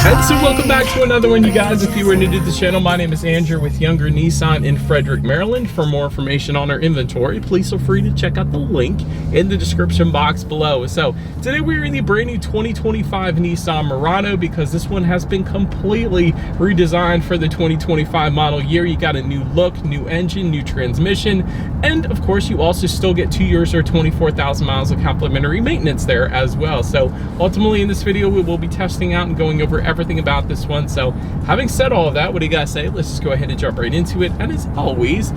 And so welcome back to another one, you guys. If you were new to the channel, my name is Andrew with Younger Nissan in Frederick, Maryland. For more information on our inventory, please feel free to check out the link in the description box below. So today we're in the brand new 2025 Nissan Murano because this one has been completely redesigned for the 2025 model year. You got a new look, new engine, new transmission, and of course you also still get 2 years or 24,000 miles of complimentary maintenance there as well. So ultimately in this video we will be testing out and going over everything about this one. So having said all of that, what do you guys say? Let's just go ahead and jump right into it. And as always,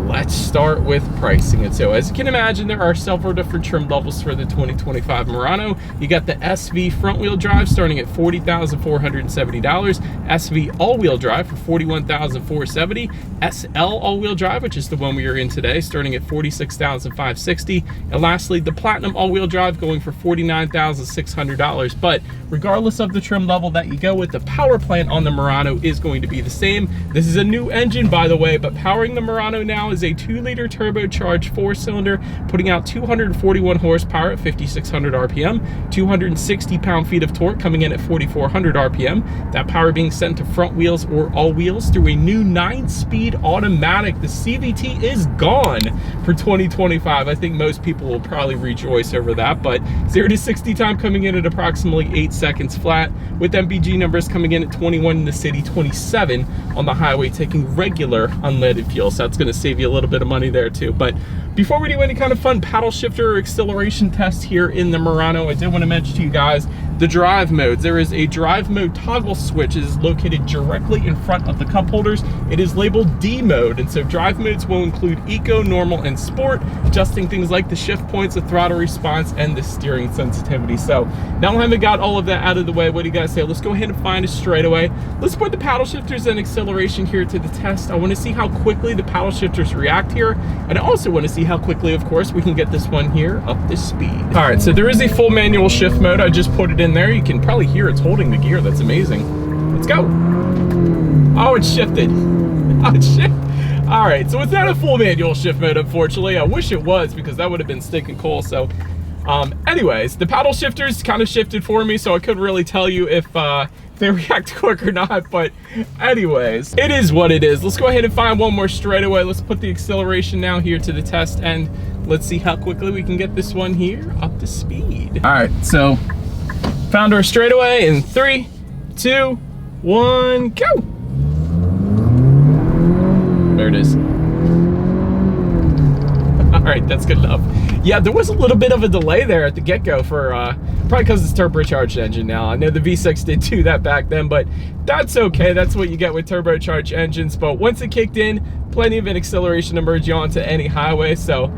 let's start with pricing. And so as you can imagine, there are several different trim levels for the 2025 Murano. You got the SV front wheel drive starting at $40,470, SV all-wheel drive for $41,470, SL all-wheel drive, which is the one we are in today, starting at $46,560, and lastly the Platinum all-wheel drive going for $49,600. But regardless of the trim level that you go with, the power plant on the Murano is going to be the same. This is a new engine, by the way, but powering the Murano now is a 2-liter turbocharged 4-cylinder, putting out 241 horsepower at 5,600 RPM, 260 pound-feet of torque coming in at 4,400 RPM. That power being sent to front wheels or all wheels through a new 9-speed automatic. The CVT is gone for 2025. I think most people will probably rejoice over that, but 0 to 60 time coming in at approximately 8 seconds flat, with MPG numbers coming in at 21 in the city, 27 on the highway, taking regular unleaded fuel. So that's going to save you a little bit of money there too. But before we do any kind of fun paddle shifter or acceleration test here in the Murano, I did want to mention to you guys the drive modes. There is a drive mode toggle switch. It is located directly in front of the cup holders. It is labeled D mode, and so drive modes will include eco, normal, and sport, adjusting things like the shift points, the throttle response, and the steering sensitivity. So now having got all of that out of the way, what do you guys say? Let's go ahead and find a straightaway. Let's put the paddle shifters and acceleration here to the test. I want to see how quickly the paddle shifters react here, and I also want to see how quickly, of course, we can get this one here up to speed. All right, so there is a full manual shift mode. I just put it in there. You can probably hear it's holding the gear. That's amazing. Let's go. Oh, it's shifted. Oh, it's shifted. All right, so it's not a full manual shift mode, unfortunately. I wish it was, because that would have been stinking cool. So anyways, the paddle shifters kind of shifted for me, so I couldn't really tell you if they react quick or not. But anyways, it is what it is. Let's go ahead and find one more straightaway. Let's put the acceleration now here to the test, and let's see how quickly we can get this one here up to speed. All right, so found our straightaway in 3, 2, 1, go. There it is. All right, that's good enough. Yeah, there was a little bit of a delay there at the get-go for probably because it's turbocharged engine now. I know the V6 did do that back then, but that's okay. That's what you get with turbocharged engines. But once it kicked in, plenty of an acceleration to merge you onto any highway. So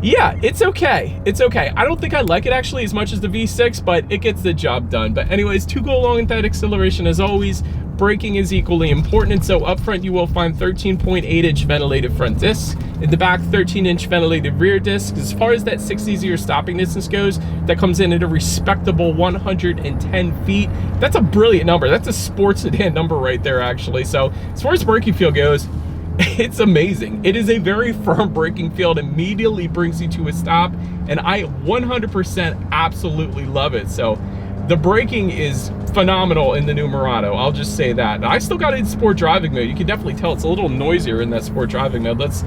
yeah, it's okay. It's okay. I don't think I like it actually as much as the V6, but it gets the job done. But anyways, to go along with that acceleration, as always, braking is equally important. And so up front, you will find 13.8-inch ventilated front discs. In the back, 13-inch ventilated rear discs. As far as that 6-0 stopping distance goes, that comes in at a respectable 110 feet. That's a brilliant number. That's a sports sedan number right there, actually. So as far as braking feel goes, it's amazing. It is a very firm braking feel. It immediately brings you to a stop, and I 100% absolutely love it. So the braking is phenomenal in the new Murano, I'll just say that. Now, I still got it in sport driving mode. You can definitely tell it's a little noisier in that sport driving mode. Let's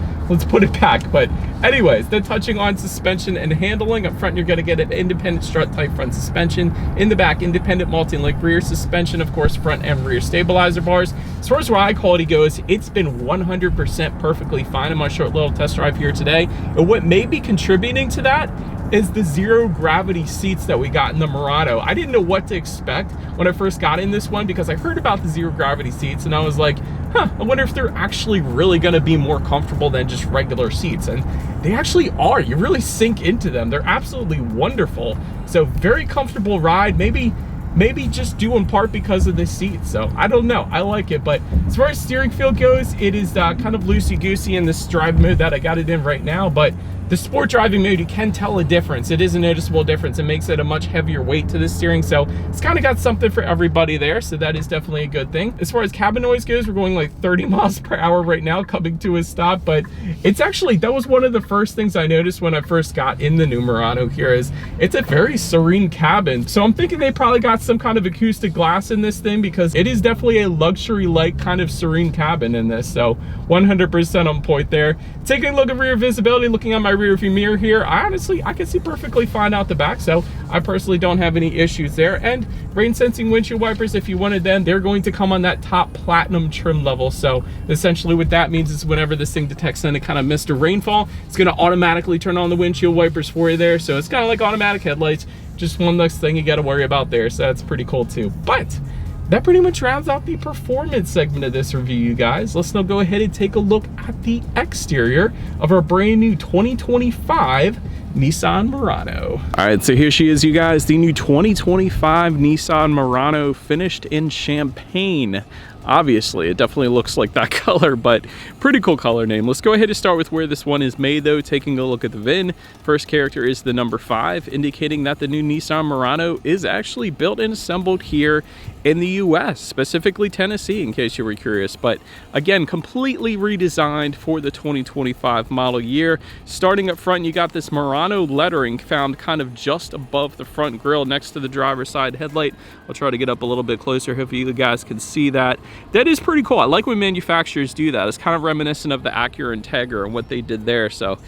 put it back. But anyways, then touching on suspension and handling, up front you're going to get an independent strut type front suspension. In the back, independent multi-link rear suspension, of course, front and rear stabilizer bars. As far as ride quality goes, it's been 100% perfectly fine in my short little test drive here today. And what may be contributing to that is the zero gravity seats that we got in the Murano. I didn't know what to expect when I first got in this one, because I heard about the zero gravity seats and I was like, I wonder if they're actually really gonna be more comfortable than just regular seats. And they actually are. You really sink into them. They're absolutely wonderful. So very comfortable ride. Maybe just due in part because of the seat. So I don't know, I like it. But as far as steering feel goes, it is kind of loosey-goosey in this drive mode that I got it in right now. But The sport driving mode, you can tell a difference. It is a noticeable difference. It makes it a much heavier weight to the steering, so it's kind of got something for everybody there, so that is definitely a good thing. As far as cabin noise goes, we're going like 30 miles per hour right now, coming to a stop, but it's actually, that was one of the first things I noticed when I first got in the new Murano here, is it's a very serene cabin. So I'm thinking they probably got some kind of acoustic glass in this thing, because it is definitely a luxury-like kind of serene cabin in this, so 100% on point there. Taking a look at rear visibility, looking at my rear view mirror here, I can see perfectly fine out the back, so I personally don't have any issues there. And rain sensing windshield wipers, if you wanted them, they're going to come on that top platinum trim level. So essentially what that means is whenever this thing detects any kind of mist or rainfall, it's going to automatically turn on the windshield wipers for you there. So it's kind of like automatic headlights, just one less thing you got to worry about there, so that's pretty cool too. But that pretty much rounds out the performance segment of this review, you guys. Let's now go ahead and take a look at the exterior of our brand new 2025 Nissan Murano. All right, so here she is, you guys, the new 2025 Nissan Murano, finished in champagne. Obviously, it definitely looks like that color, but pretty cool color name. Let's go ahead and start with where this one is made though. Taking a look at the VIN, first character is the number 5, indicating that the new Nissan Murano is actually built and assembled here in the US, specifically Tennessee, in case you were curious. But again, completely redesigned for the 2025 model year. Starting up front, you got this Murano lettering found kind of just above the front grille next to the driver's side headlight. I'll try to get up a little bit closer. Hopefully you guys can see that. That is pretty cool. I like when manufacturers do that. It's kind of reminiscent of the Acura Integra and what they did there, so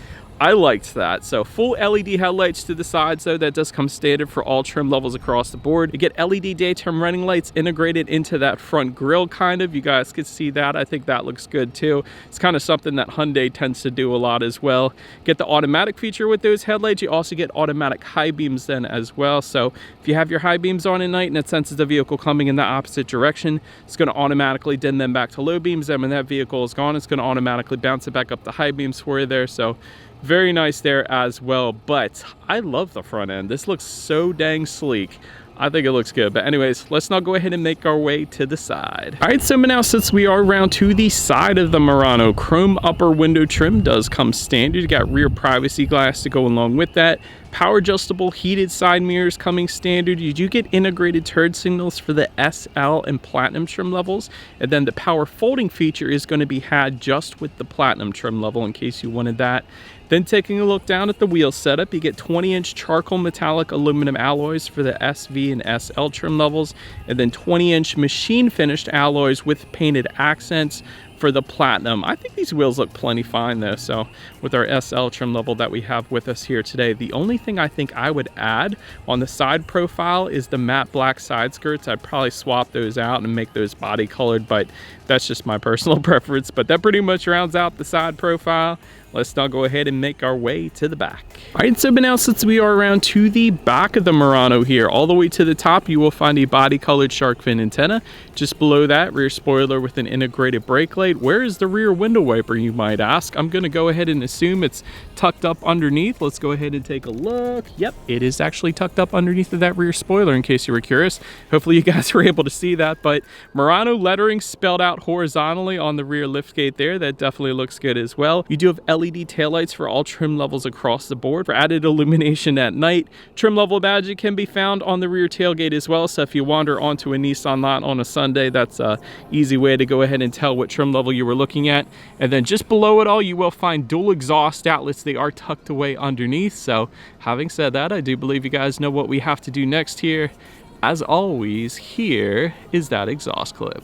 I liked that. So full LED headlights to the sides though, that does come standard for all trim levels across the board. You get LED daytime running lights integrated into that front grille kind of. You guys can see that. I think that looks good too. It's kind of something that Hyundai tends to do a lot as well. Get the automatic feature with those headlights. You also get automatic high beams then as well. So if you have your high beams on at night and it senses the vehicle coming in the opposite direction, it's going to automatically dim them back to low beams. And when that vehicle is gone, it's going to automatically bounce it back up to high beams for you there. So very nice there as well. But I love the front end. This looks so dang sleek. I think it looks good. But anyways, let's now go ahead and make our way to the side. All right, so now since we are around to the side of the Murano, chrome upper window trim does come standard. You got rear privacy glass to go along with that. Power adjustable heated side mirrors coming standard. You do get integrated turn signals for the SL and Platinum trim levels. And then the power folding feature is going to be had just with the Platinum trim level in case you wanted that. Then taking a look down at the wheel setup, you get 20-inch charcoal metallic aluminum alloys for the SV and SL trim levels, and then 20-inch machine finished alloys with painted accents for the Platinum. I think these wheels look plenty fine though, so with our SL trim level that we have with us here today. The only thing I think I would add on the side profile is the matte black side skirts. I'd probably swap those out and make those body colored, but that's just my personal preference. But that pretty much rounds out the side profile. Let's now go ahead and make our way to the back. All right, so now since we are around to the back of the Murano here, all the way to the top, you will find a body-colored shark fin antenna. Just below that, rear spoiler with an integrated brake light. Where is the rear window wiper, you might ask? I'm gonna go ahead and assume it's tucked up underneath. Let's go ahead and take a look. Yep, it is actually tucked up underneath of that rear spoiler, in case you were curious. Hopefully you guys were able to see that, but Murano lettering spelled out horizontally on the rear liftgate there. That definitely looks good as well. You do have LED taillights for all trim levels across the board for added illumination at night. Trim level badge can be found on the rear tailgate as well, so if you wander onto a Nissan lot on a Sunday, that's a easy way to go ahead and tell what trim level you were looking at. And then just below it all, you will find dual exhaust outlets. They are tucked away underneath. So having said that, I do believe you guys know what we have to do next here. As always, here is that exhaust clip.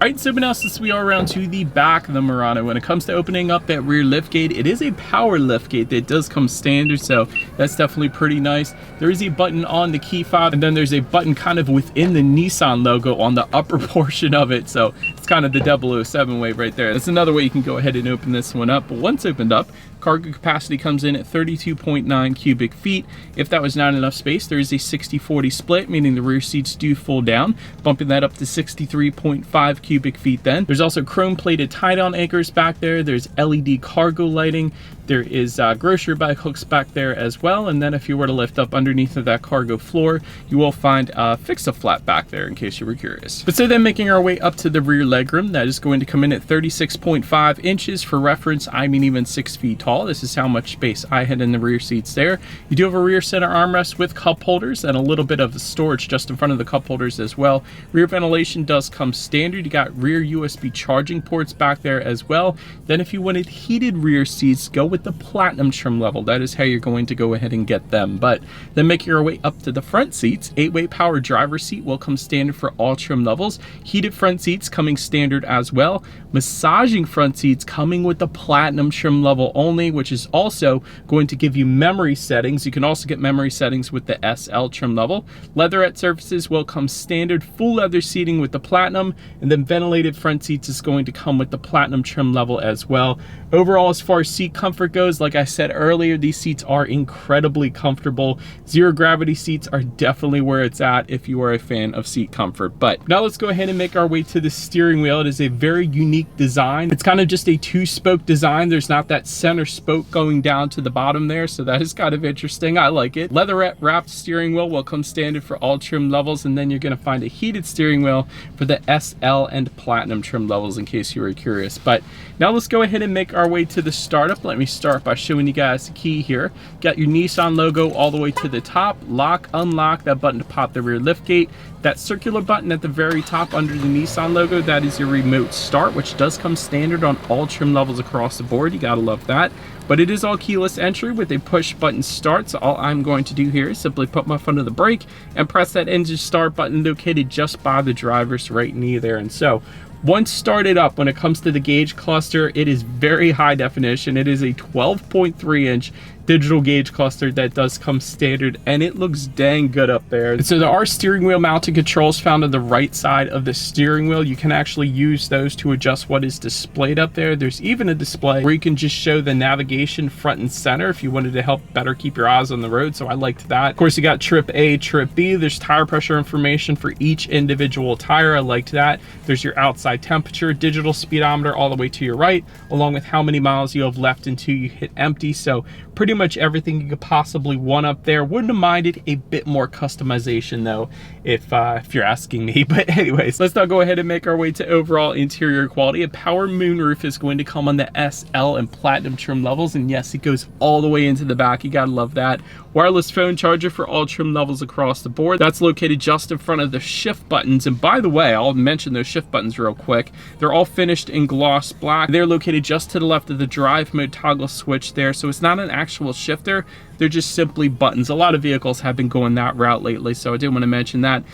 All right, so now since we are around to the back of the Murano, when it comes to opening up that rear liftgate, it is a power liftgate that does come standard, so that's definitely pretty nice. There is a button on the key fob, and then there's a button kind of within the Nissan logo on the upper portion of it, so it's kind of the 007 way right there. That's another way you can go ahead and open this one up. But once opened up, cargo capacity comes in at 32.9 cubic feet. If that was not enough space, there is a 60-40 split, meaning the rear seats do fold down, bumping that up to 63.5 cubic cubic feet then. There's also chrome plated tie-down anchors back there. There's LED cargo lighting. There is grocery bag hooks back there as well. And then if you were to lift up underneath of that cargo floor, you will find a fix-a-flat back there in case you were curious. But so then making our way up to the rear legroom, that is going to come in at 36.5 inches. For reference, I'm even 6 feet tall. This is how much space I had in the rear seats there. You do have a rear center armrest with cup holders and a little bit of storage just in front of the cup holders as well. Rear ventilation does come standard. You got rear USB charging ports back there as well. Then if you wanted heated rear seats, go with the platinum trim level. That is how you're going to go ahead and get them. But then making your way up to the front seats, 8-way power driver's seat will come standard for all trim levels. Heated front seats coming standard as well. Massaging front seats coming with the platinum trim level only, which is also going to give you memory settings. You can also get memory settings with the SL trim level. Leatherette surfaces will come standard, full leather seating with the platinum, and then ventilated front seats is going to come with the platinum trim level as well. Overall, as far as seat comfort goes, like I said earlier, these seats are incredibly comfortable. Zero gravity seats are definitely where it's at if you are a fan of seat comfort. But now let's go ahead and make our way to the steering wheel. It is a very unique design. It's kind of just a 2-spoke design. There's not that center spoke going down to the bottom there, so that is kind of interesting. I like it. Leatherette wrapped steering wheel will come standard for all trim levels, and then you're going to find a heated steering wheel for the SL and platinum trim levels in case you were curious. But now let's go ahead and make our way to the startup. Let me start by showing you guys the key here. Got your Nissan logo all the way to the top. Lock, unlock, that button to pop the rear lift gate. That circular button at the very top under the Nissan logo, that is your remote start, which does come standard on all trim levels across the board. You gotta love that. But it is all keyless entry with a push button start. So all I'm going to do here is simply put my foot on the brake and press that engine start button located just by the driver's right knee there. And so once started up, when it comes to the gauge cluster, it is very high definition. It is a 12.3 inch digital gauge cluster that does come standard, and it looks dang good up there. And so there are steering wheel mounted controls found on the right side of the steering wheel. You can actually use those to adjust what is displayed up there. There's even a display where you can just show the navigation front and center if you wanted to help better keep your eyes on the road, so I liked that. Of course, you got trip A, trip B. There's tire pressure information for each individual tire. I liked that. There's your outside temperature, digital speedometer all the way to your right, along with how many miles you have left until you hit empty. So pretty much everything you could possibly want up there. Wouldn't have minded a bit more customization though, if you're asking me. But anyways, let's now go ahead and make our way to overall interior quality. A power moonroof is going to come on the SL and platinum trim levels, and yes, it goes all the way into the back. You gotta love that. Wireless phone charger for all trim levels across the board. That's located just in front of the shift buttons. And by the way, I'll mention those shift buttons real quick. They're all finished in gloss black. They're located just to the left of the drive mode toggle switch there. So it's not an actual shifter. They're just simply buttons. A lot of vehicles have been going that route lately, so I did want to mention that.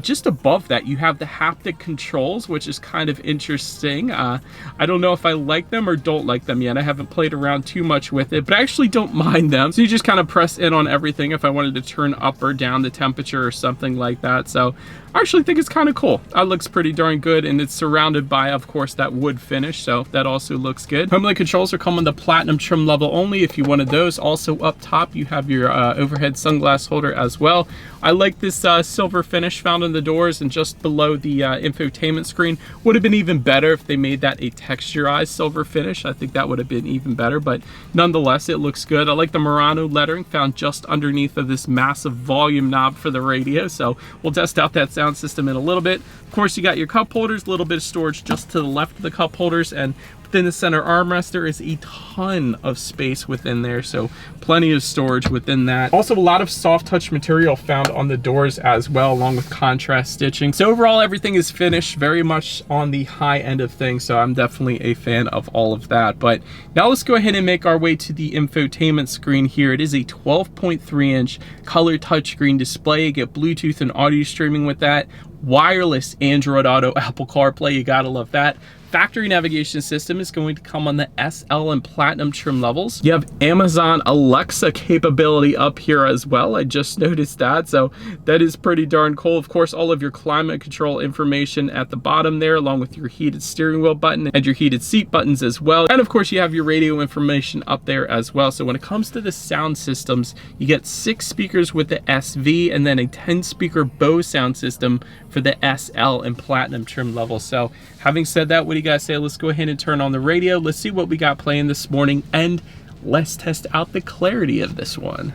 Just above that, you have the haptic controls, which is kind of interesting. I don't know if I like them or don't like them yet. I haven't played around too much with it, but I actually don't mind them. So you just kind of press in on everything if I wanted to turn up or down the temperature or something like that. So I actually think it's kind of cool. It looks pretty darn good, and it's surrounded by, of course, that wood finish, so that also looks good. HomeLink controls are coming the platinum trim level only if you wanted those. Also up top, you have your overhead sunglass holder as well. I like this silver finish found on the doors and just below the infotainment screen. Would have been even better if they made that a texturized silver finish. I think that would have been even better, but nonetheless, it looks good. I like the Murano lettering found just underneath of this massive volume knob for the radio, so we'll test out that sound system in a little bit. Of course, you got your cup holders, a little bit of storage just to the left of the cup holders, and within the center armrest, there is a ton of space within there, so plenty of storage within that. Also, a lot of soft touch material found on the doors as well, along with contrast stitching. So overall, everything is finished very much on the high end of things, so I'm definitely a fan of all of that. But now let's go ahead and make our way to the infotainment screen here. It is a 12.3 inch color touchscreen display. You get Bluetooth and audio streaming with that. Wireless Android Auto, Apple CarPlay, you gotta love that. Factory navigation system is going to come on the SL and Platinum trim levels. You have Amazon Alexa capability up here as well. I just noticed that, so that is pretty darn cool. Of course, all of your climate control information at the bottom there, along with your heated steering wheel button and your heated seat buttons as well. And of course, you have your radio information up there as well. So when it comes to the sound systems, you get 6 speakers with the SV and then a 10-speaker Bose sound system for the SL and Platinum trim level. So having said that, what do you guys say? Let's go ahead and turn on the radio. Let's see what we got playing this morning, and let's test out the clarity of this one.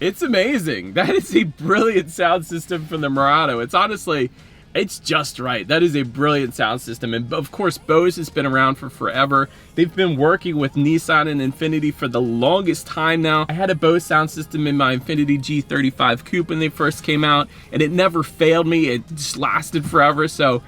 It's amazing. That is a brilliant sound system from the Murano. It's honestly, it's just right. That is a brilliant sound system. And of course, Bose has been around for forever. They've been working with Nissan and Infiniti for the longest time now. I had a Bose sound system in my Infiniti G35 Coupe when they first came out, and it never failed me. It just lasted forever. So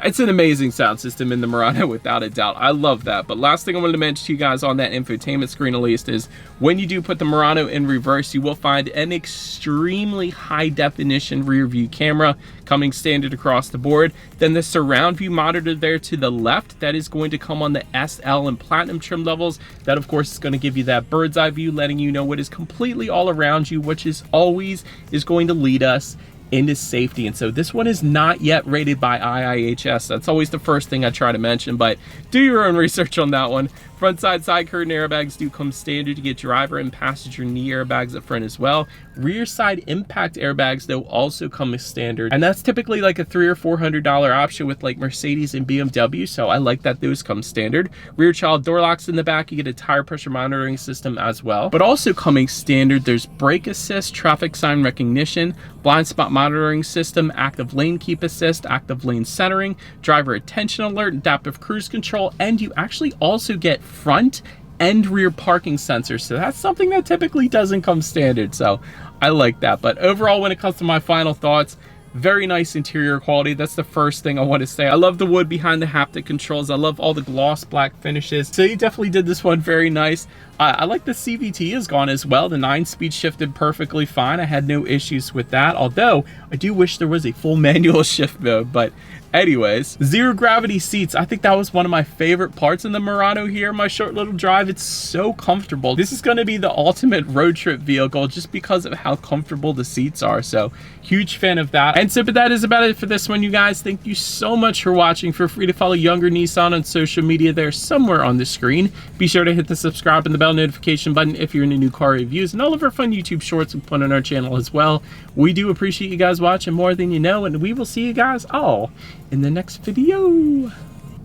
it's an amazing sound system in the Murano, without a doubt. I love that. But last thing I wanted to mention to you guys on that infotainment screen, at least, is when you do put the Murano in reverse, you will find an extremely high definition rear view camera coming standard across the board. Then the surround view monitor there to the left, that is going to come on the SL and Platinum trim levels. That of course is going to give you that bird's eye view, letting you know what is completely all around you, which is always going to lead us into safety. And so this one is not yet rated by IIHS. That's always the first thing I try to mention, but do your own research on that one. Front side curtain airbags do come standard. You get driver and passenger knee airbags up front as well. Rear side impact airbags though also come as standard, and that's typically like a $300 or $400 option with like Mercedes and BMW, so I like that those come standard. Rear child door locks in the back. You get a tire pressure monitoring system as well, but also coming standard, there's brake assist, traffic sign recognition, blind spot monitoring system, active lane keep assist, active lane centering, driver attention alert, adaptive cruise control, and you actually also get front and rear parking sensors. So that's something that typically doesn't come standard. So I like that. But overall, when it comes to my final thoughts, very nice interior quality. That's the first thing I want to say. I love the wood behind the haptic controls. I love all the gloss black finishes. So you definitely did this one very nice. I like the CVT is gone as well. The 9-speed shifted perfectly fine. I had no issues with that. Although I do wish there was a full manual shift mode, but anyways, zero gravity seats. I think that was one of my favorite parts in the Murano here. My short little drive, it's so comfortable. This is going to be the ultimate road trip vehicle just because of how comfortable the seats are. So huge fan of that. And so, but that is about it for this one, you guys. Thank you so much for watching. Feel free to follow Younger Nissan on social media there somewhere on the screen. Be sure to hit the subscribe and the bell notification button if you're into new car reviews and all of our fun YouTube shorts we put on our channel as well. We do appreciate you guys watching more than you know, and we will see you guys all in the next video.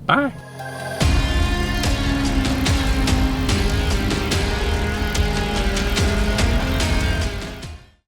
Bye.